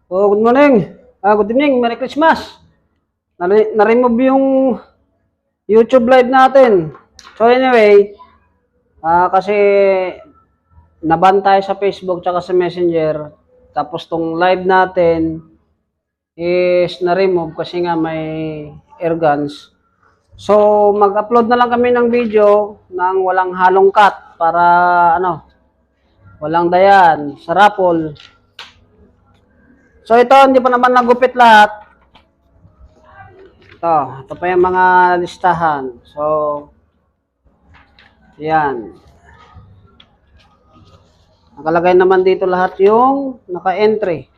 Oh, good morning. Good evening. Merry Christmas. Na-remove yung YouTube live natin. So anyway, kasi naban tayo sa Facebook tsaka sa Messenger. Tapos tong live natin is na-remove kasi nga may air guns. So mag-upload na lang kami ng video ng walang halong cut para walang dayan sa raffle. So ito, hindi pa naman nagupit lahat. Ito pa yung mga listahan. So, yan. Nakalagay naman dito lahat yung naka-entry.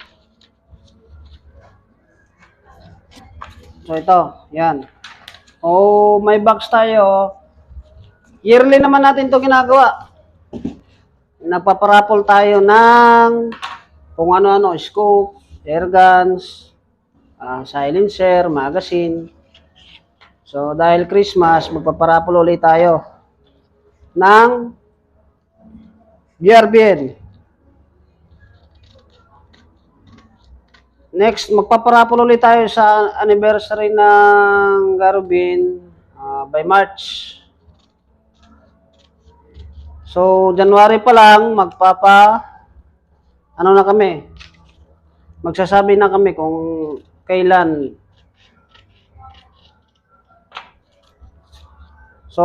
So, ito. Yan. May box tayo. Yearly naman natin ito ginagawa. Nagpaparapol tayo ng kung ano-ano, scope, air guns, silencer, magazine. So, dahil Christmas, magpaparapol ulit tayo ng BRBN. Next, magpaparapol ulit tayo sa anniversary ng Garubin by March. So, January pa lang, na kami. Magsasabi na kami kung kailan. So,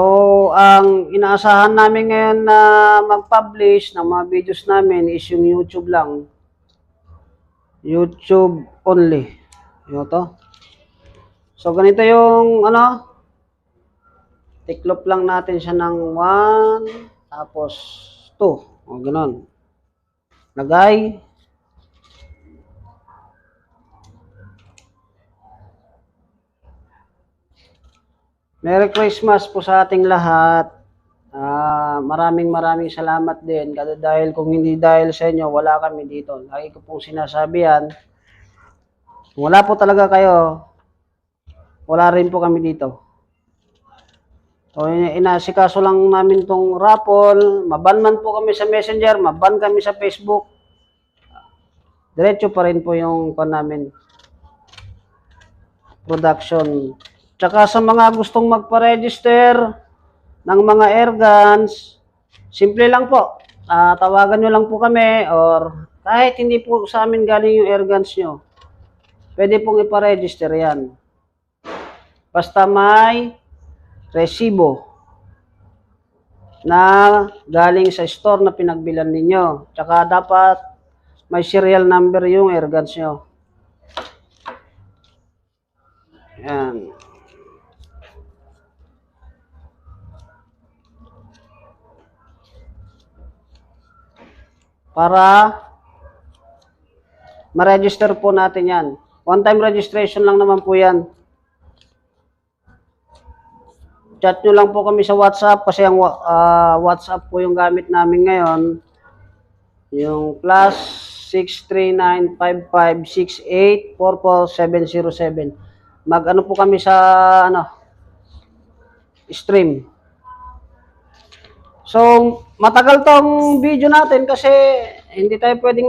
ang inaasahan namin ngayon na mag-publish ng mga videos namin is yung YouTube lang. YouTube only. Yun to. So, ganito yung, tiklop lang natin siya ng 1, tapos 2. O, ganun. Lagay. Merry Christmas po sa ating lahat. Maraming salamat din. Dahil kung hindi dahil sa inyo, wala kami dito. Lagi ko pong sinasabi yan. Kung wala po talaga kayo, wala rin po kami dito. So, inasikaso lang namin tong raffle. Maban man po kami sa Messenger, maban kami sa Facebook. Diretso pa rin po yung namin. Production. Tsaka sa mga gustong magpa-register ng mga air guns, simple lang po. Tawagan nyo lang po kami or kahit hindi po sa amin galing yung air guns nyo, pwede pong ipa-register yan. Basta may resibo na galing sa store na pinagbilan ninyo. Tsaka dapat may serial number yung air guns nyo. Yan. Para ma-register po natin yan. One-time registration lang naman po yan. Chat nyo lang po kami sa WhatsApp kasi ang WhatsApp po yung gamit namin ngayon. Yung +63955684477. Mag-ano po kami sa stream. So, matagal tong video natin kasi hindi tayo pwedeng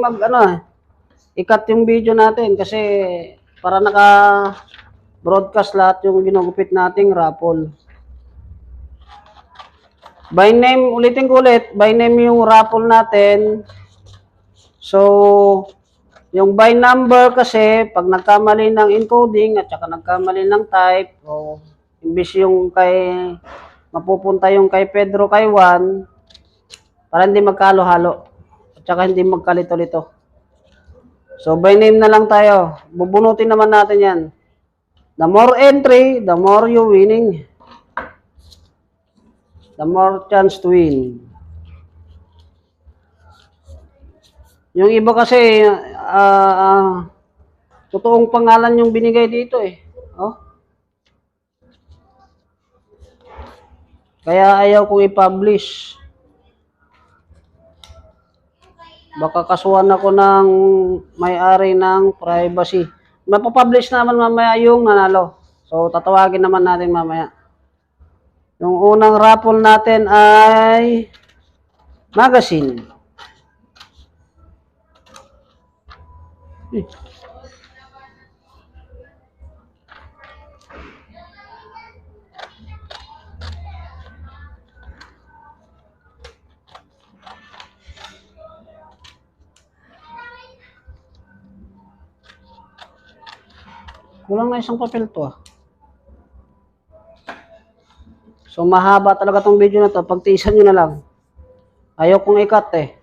ikat yung video natin kasi para naka-broadcast lahat yung ginugupit nating raffle. By name, ulitin ko ulit, by name yung raffle natin. So, yung by number kasi, pag nagkamali ng encoding at saka nagkamali ng type, imbis yung mapupunta yung kay Pedro kay Juan, para hindi magkalo-halo at saka hindi magkalito-lito. So, by name na lang tayo. Bubunutin naman natin yan. The more entry, the more you winning. The more chance to win. Yung iba kasi, totoong pangalan yung binigay dito eh. Kaya ayaw kong i-publish. Baka kasuhan ako ng may-ari ng privacy. Mapapublish naman mamaya yung nanalo. So, tatawagin naman natin mamaya. Yung unang raffle natin ay magazine. Kulang na isang papel to ah. So mahaba talaga tong video na to. Pagtiisan nyo na lang. Ayaw kong i-cut eh.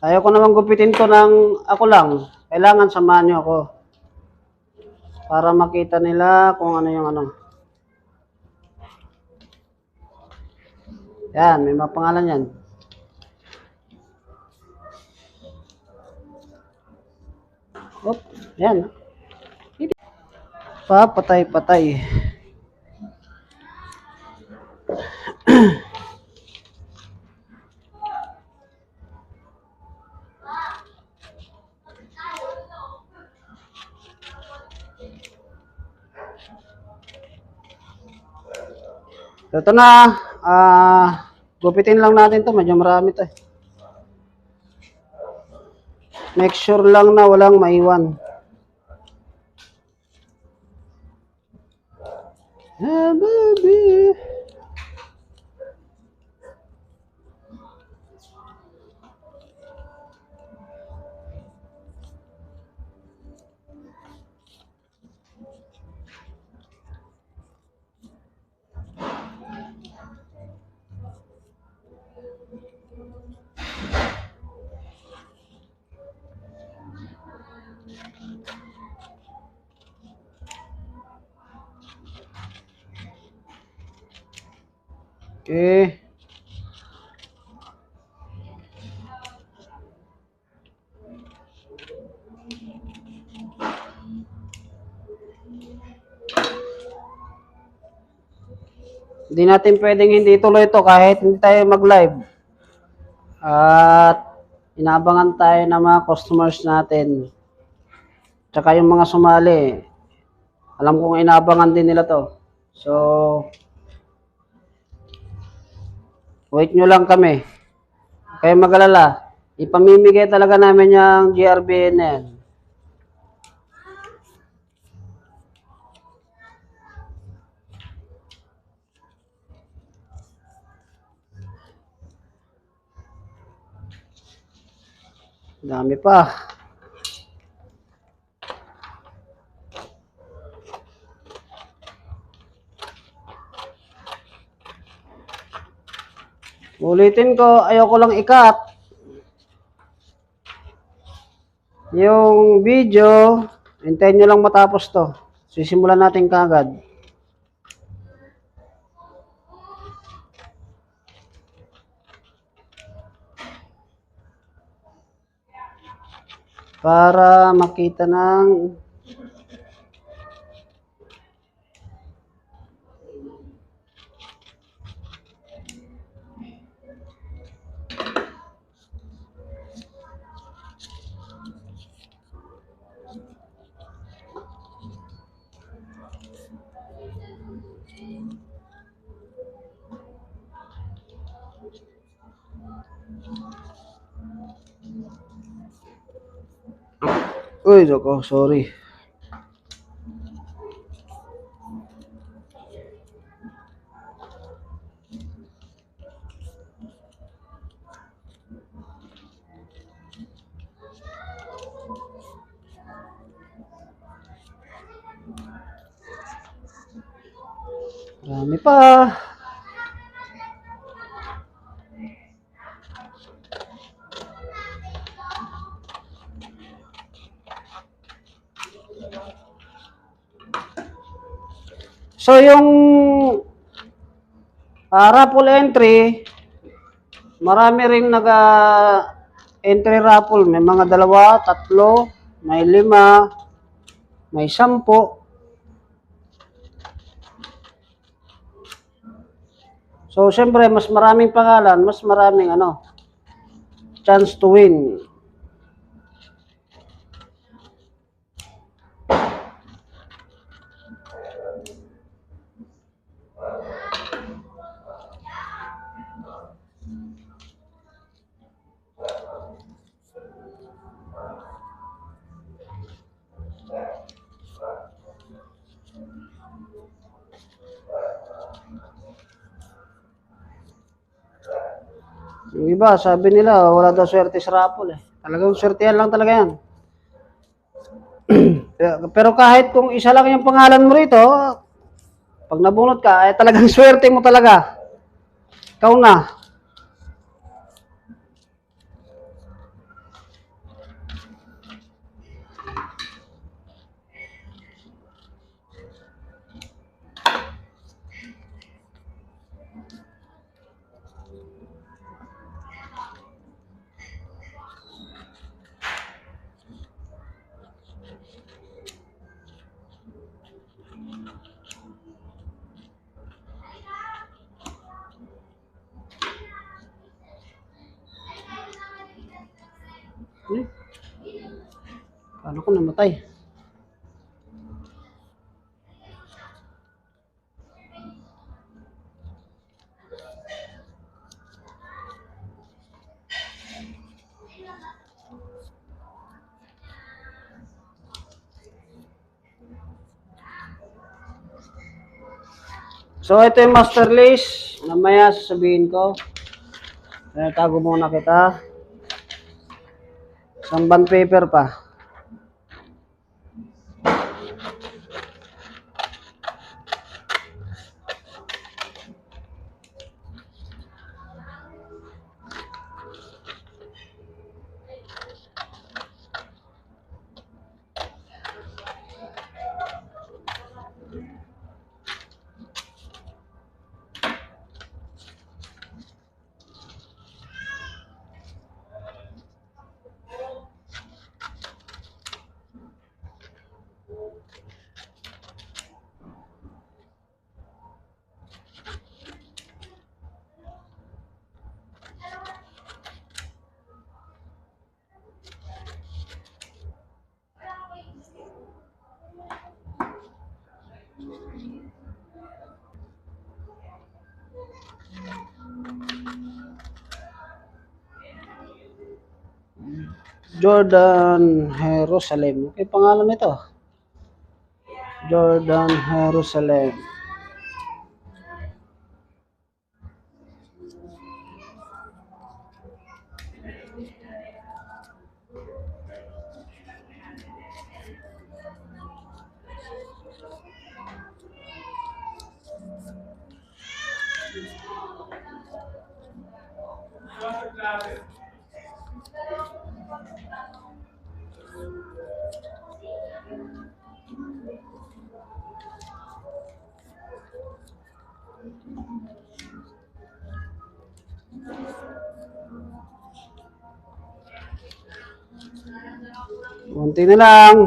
Ayaw ko naman gupitin to ng ako lang. Kailangan samahan nyo ako. Para makita nila kung ano yung ano. Yan, may mga pangalan yan. Oop, yan. Patay. Ito na, gupitin lang natin to, medyo marami to eh. Make sure lang na walang maiwan. Baby. Okay. Hindi natin pwedeng hindi ituloy ito kahit hindi tayo mag-live. At inabangan tayo ng mga customers natin. Tsaka yung mga sumali. Alam kong inabangan din nila to. So, wait nyo lang kami. Kayo mag-alala. Ipamimigay talaga namin yung GRBN na yan. Dami pa. Ulitin ko, ayoko lang i-cut yung video. Hintayin nyo lang matapos to. Sisimulan natin kagad. Para makita ng uy, ako, sorry. Dami pa. So, yung raffle entry, marami ring entry raffle. May mga 2, 3, may 5, may 10. So, syempre, mas maraming pangalan, mas maraming chance to win. Yung iba, sabi nila, wala daw swerte sa raffle eh. Talagang swertehan lang talaga yan. Pero kahit kung isa lang yung pangalan mo rito, pag nabunot ka, ay talagang swerte mo talaga. Ikaw na. Paano ko namatay? So, ito yung master list. Namaya sasabihin ko. Tago muna kita. Isang bond paper pa. Jordan Jerusalem. Okay, pangalan nito. Jordan Jerusalem. Unti na lang.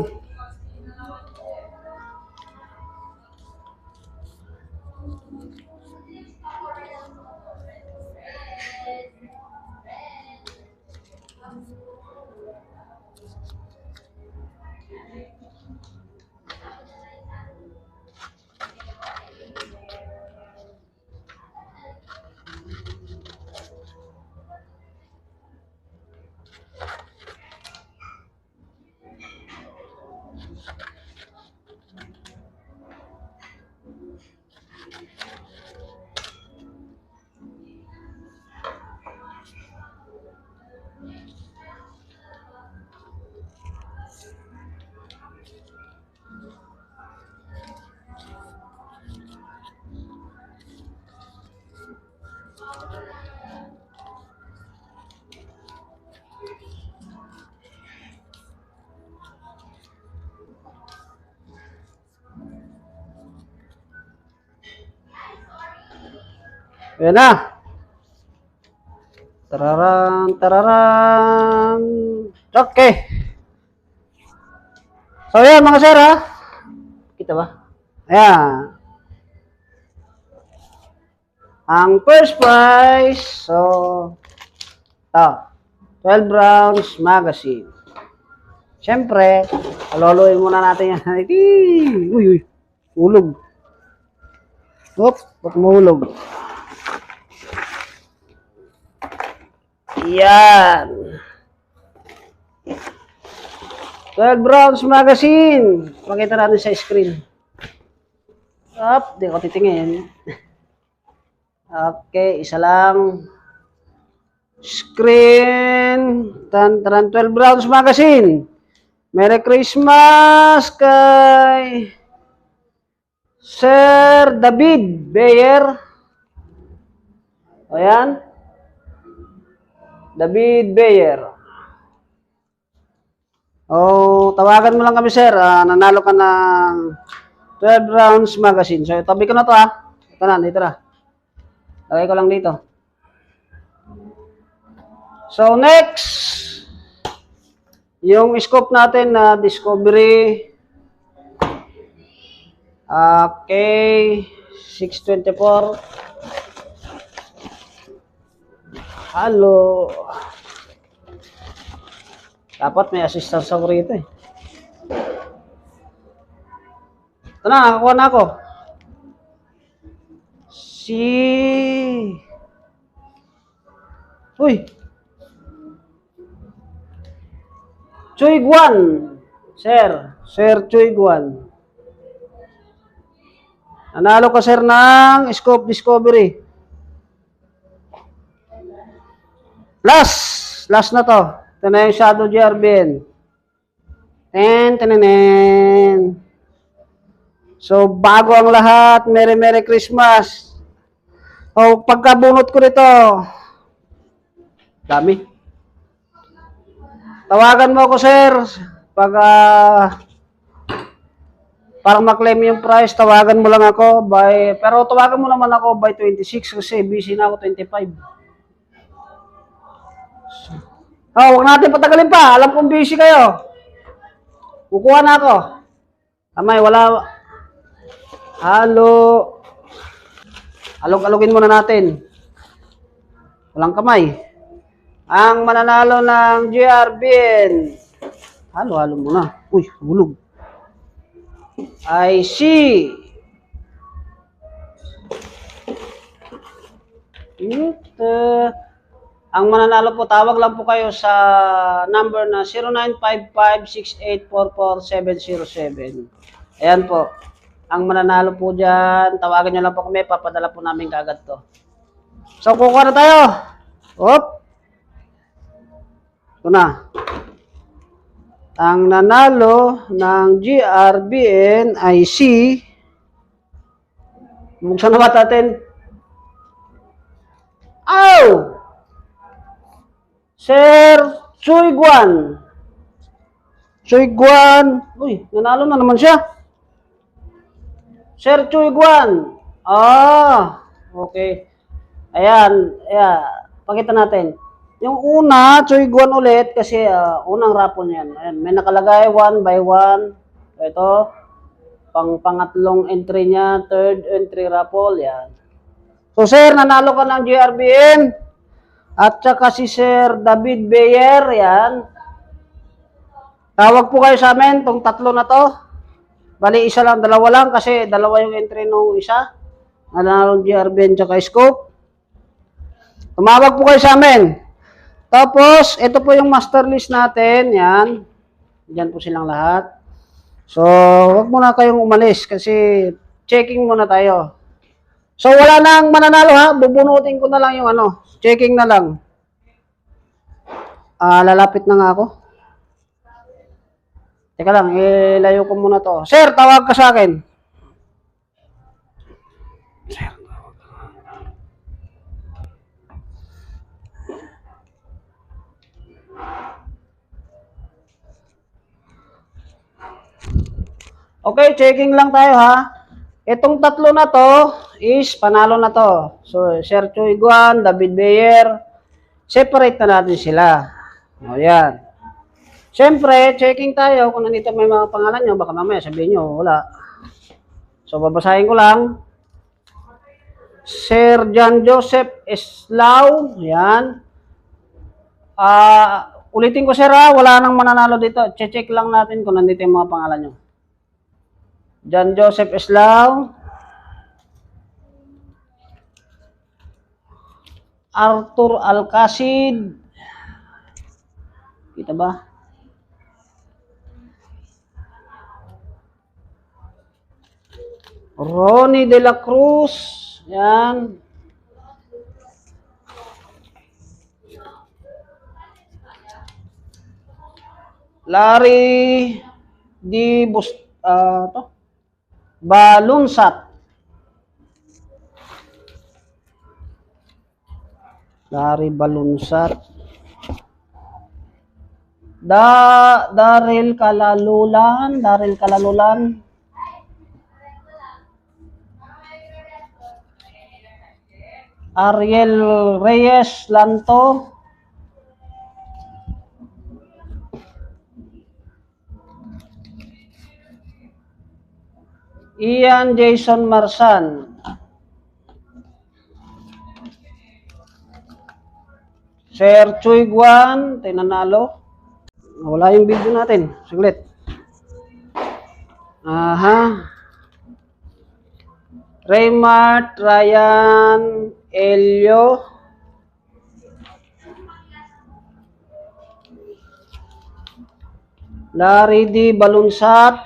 Ayan na. Tararan, tararan. Okay. So, ayan mga sir ha. Kita ba? Ayan. Ang first prize, so, 12 rounds magazine. Siyempre, aloloyin muna natin yan. Uy, uy, hulog. Oop, ba't mahulog? Yan. 12 rounds magazine. Pakita natin sa screen. Up, di ko titingin. Okay, isa lang. Screen. 12 rounds magazine. Merry Christmas kay Sir David Bayer. Ayan. David Bayer. Tawagan mo lang kami, sir. Nanalo ka ng 12 rounds magazine. So, tabi ko na to, ha. Ito na, dito na. Lagay ko lang dito. So, next. Yung scope natin na Discovery K624. Halo. Dapat may assistance ako rito eh. Ito na, nakakuha na ako. Uy! Choy Guan. Sir Choy Guan. Nanalo ka, sir, ng Scope Discovery. Last na to. Ito na yung Shadow GRBN. Ten. So, bago ang lahat, Merry Christmas. Pagkabunot ko nito, dami. Tawagan mo ako, sir. Pag para maklaim yung price, tawagan mo lang ako pero tawagan mo naman ako by 26 kasi busy na ako 25. Huwag natin patagalin pa. Alam kong busy kayo. Kukuha na ako. Kamay, wala. Halo. Alog-alogin muna natin. Walang kamay. Ang mananalo ng GRBN. Halo muna. Uy, hulog. I see. Ang mananalo po, tawag lang po kayo sa number na 0955-6844-707. Ayan po. Ang mananalo po dyan, tawagan nyo lang po kami, papadala po namin kagad to. So, kukuha na tayo. Ito na. Ang nanalo ng GRBN ay si buksan na ba natin? Sir Choy Guan. Uy, nanalo na naman siya. Sir Choy Guan. Okay. Ayan. Pakita natin. Yung una, Choy Guan ulit kasi unang raffle niyan. Ayan, may nakalagay 1 by 1. Ito, pangatlong entry niya, third entry raffle, yan. So, sir, nanalo ka ng GRBN. At saka si Sir David Bayer, yan. Tawag po kayo sa amin, tong tatlo na to. Bali, isa lang, dalawa lang kasi dalawa yung entry nung isa. Nanalo ng GRBN tsaka Scope. Tumawag po kayo sa amin. Tapos, ito po yung master list natin. Yan. Diyan po silang lahat. So, wag muna kayong umalis kasi checking muna tayo. So, wala nang mananalo ha. Bubunutin ko na lang yung checking na lang. Lalapit na nga ako. Teka lang, ilayo ko muna to. Sir, tawag ka sa akin. Sir. Okay, checking lang tayo ha. Itong tatlo na to is panalo na to. So, Sir Choy Guan, David Bayer, separate na natin sila. Yan. Siyempre, checking tayo kung nandito may mga pangalan nyo. Baka mamaya sabihin nyo, wala. So, babasahin ko lang. Sir John Joseph Eslao. Yan. Ulitin ko, sir ha. Wala nang mananalo dito. Check lang natin kung nandito yung mga pangalan nyo. John Joseph Eslao, Arthur Alcacid, kita ba? Ronnie De La Cruz, yan. Larry Di Balunsat. Larry Balunsat. Daryl Kalalulan. Ariel Reyes Lanto. Ian Jason Marsan. Sir Chuy Guan, tinanalo. Wala yung video natin. Saglit. Aha. Raymart Ryan Elio. Larry D. Balunsat.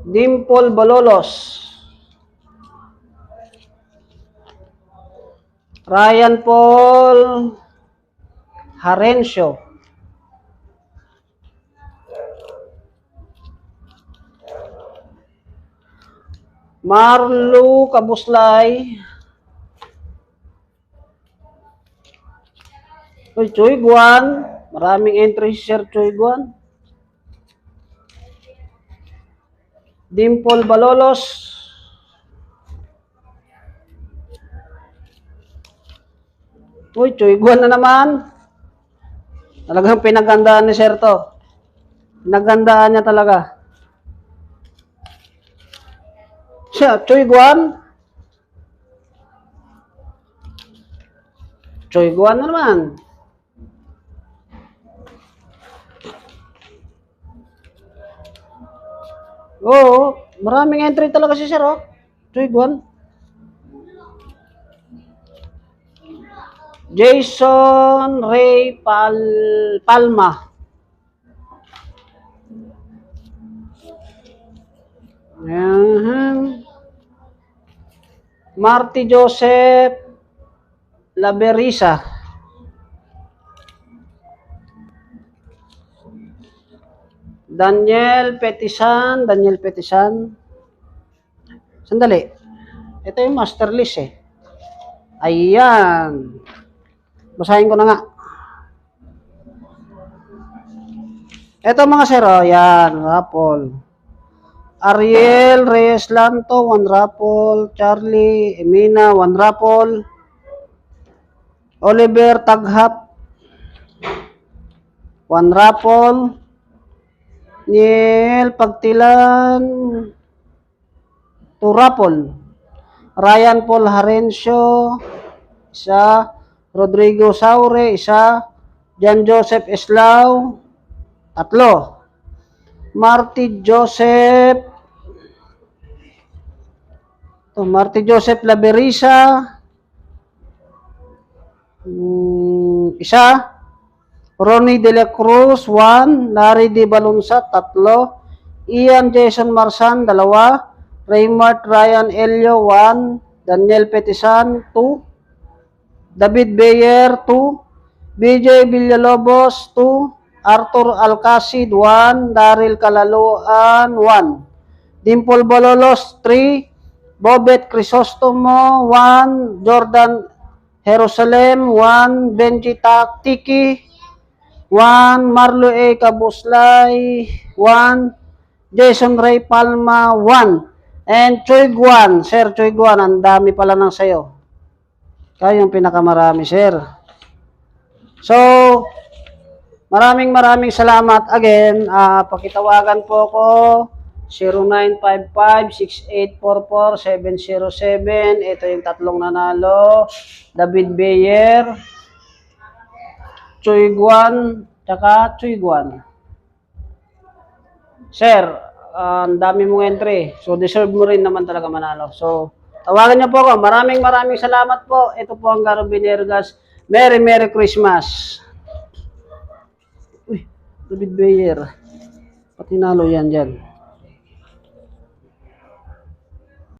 Dimple Balolos. Ryan Paul Harencio. Marlu Kabuslay. Chuy Guan. Maraming entry si Sir Chuy Guan. Dimple Balolos. Uy, Chuy Guan na naman. Talagang pinagandaan ni Sir to. Pinagandaan niya talaga. Siya, Chuy Guan. Chuy Guan na naman. Oo, maraming entry talaga si Sir, oh. Chuy Guan. Jason Ray Palma. Marty Joseph Laberisa. Daniel Petisan. Sandali. Ito yung master list eh. Ayan. Basahin ko na nga. Ito mga sir, oh, yan, raffle. Ariel Reyes Lanto, 1 raffle. Charlie Emina, 1 raffle. Oliver Taghap, 1 raffle. Niel Pagtilan, 2 raffle. Ryan Paul Harencio, 1. Rodrigo Saure, 1. Jan Joseph Eslao, 3. Marty Joseph Laberisa, 1. Ronnie De La Cruz, 1. Larry D. Balunsat, 3. Ian Jason Marsan, 2. Raymart Ryan Elio, 1. Daniel Petisan, 2. David Bayer, 2. BJ Villalobos, 2. Arthur Alcacid, 1. Daryl Kalaluan, 1. Dimple Balolos, 3. Bobet Crisostomo, 1. Jordan Jerusalem, 1. Benji Tiki, 1. Marlo A. Kabuslay, 1. Jason Ray Palma, 1. And Chuy Guan, Sir Chuy Guan, ang dami pala ng sayo. Kayo yung pinakamarami, Sir. So, maraming salamat. Again, pakitawagan po ko 0955-6844-707. Ito yung tatlong nanalo. David Bayer, Chuy Guan, tsaka Chuy Guan. Sir, ang dami mong entry. So, deserve mo rin naman talaga manalo. So, tawagan niyo po ako. Maraming salamat po. Ito po ang Garo Binergas. Merry Christmas. Uy, David Bayer. Pati nalo yan dyan.